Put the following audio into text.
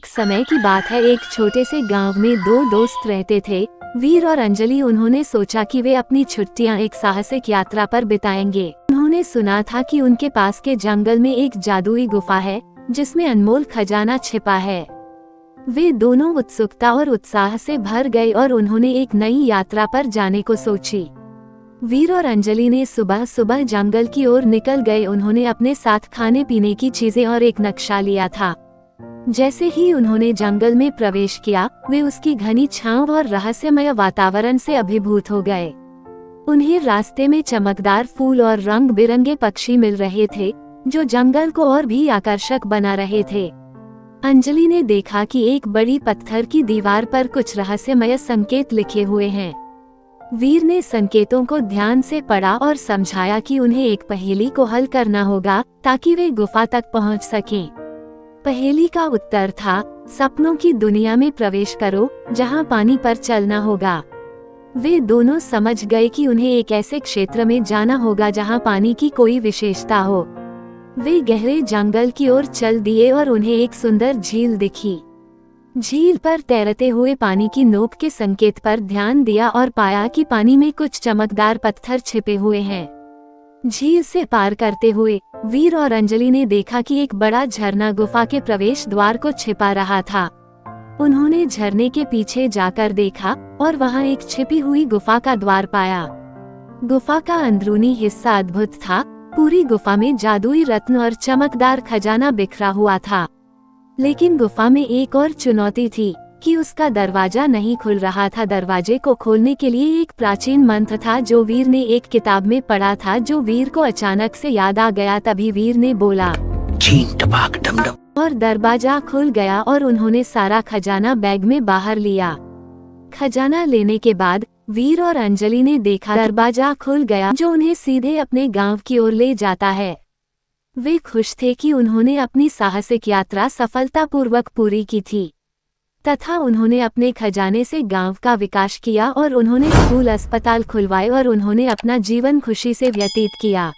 एक समय की बात है, एक छोटे से गांव में दो दोस्त रहते थे, वीर और अंजलि। उन्होंने सोचा कि वे अपनी छुट्टियां एक साहसिक यात्रा पर बिताएंगे। उन्होंने सुना था कि उनके पास के जंगल में एक जादुई गुफा है जिसमें अनमोल खजाना छिपा है। वे दोनों उत्सुकता और उत्साह से भर गए और उन्होंने एक नई यात्रा पर जाने को सोची। वीर और अंजलि ने सुबह सुबह जंगल की ओर निकल गए। उन्होंने अपने साथ खाने पीने की चीजें और एक नक्शा लिया था। जैसे ही उन्होंने जंगल में प्रवेश किया, वे उसकी घनी छांव और रहस्यमय वातावरण से अभिभूत हो गए। उन्हें रास्ते में चमकदार फूल और रंग बिरंगे पक्षी मिल रहे थे जो जंगल को और भी आकर्षक बना रहे थे। अंजलि ने देखा कि एक बड़ी पत्थर की दीवार पर कुछ रहस्यमय संकेत लिखे हुए हैं। वीर ने संकेतों को ध्यान से पढ़ा और समझाया कि उन्हें एक पहेली को हल करना होगा ताकि वे गुफा तक पहुंच सकें। पहेली का उत्तर था, सपनों की दुनिया में प्रवेश करो जहां पानी पर चलना होगा। वे दोनों समझ गए कि उन्हें एक ऐसे क्षेत्र में जाना होगा जहां पानी की कोई विशेषता हो। वे गहरे जंगल की ओर चल दिए और उन्हें एक सुंदर झील दिखी। झील पर तैरते हुए पानी की नोक के संकेत पर ध्यान दिया और पाया कि पानी में कुछ चमकदार पत्थर छिपे हुए हैं। झील से पार करते हुए वीर और अंजलि ने देखा कि एक बड़ा झरना गुफा के प्रवेश द्वार को छिपा रहा था। उन्होंने झरने के पीछे जाकर देखा और वहां एक छिपी हुई गुफा का द्वार पाया। गुफा का अंदरूनी हिस्सा अद्भुत था। पूरी गुफा में जादुई रत्न और चमकदार खजाना बिखरा हुआ था। लेकिन गुफा में एक और चुनौती थी कि उसका दरवाजा नहीं खुल रहा था। दरवाजे को खोलने के लिए एक प्राचीन मंत्र था जो वीर ने एक किताब में पढ़ा था, जो वीर को अचानक से याद आ गया। तभी वीर ने बोला, चीन टपाक डम डम, और दरवाजा खुल गया और उन्होंने सारा खजाना बैग में बाहर लिया। खजाना लेने के बाद वीर और अंजलि ने देखा दरवाजा खुल गया जो उन्हें सीधे अपने गांव की ओर ले जाता है। वे खुश थे कि उन्होंने अपनी साहसिक यात्रा सफलतापूर्वक पूरी की थी तथा उन्होंने अपने खजाने से गांव का विकास किया और उन्होंने स्कूल अस्पताल खुलवाए और उन्होंने अपना जीवन खुशी से व्यतीत किया।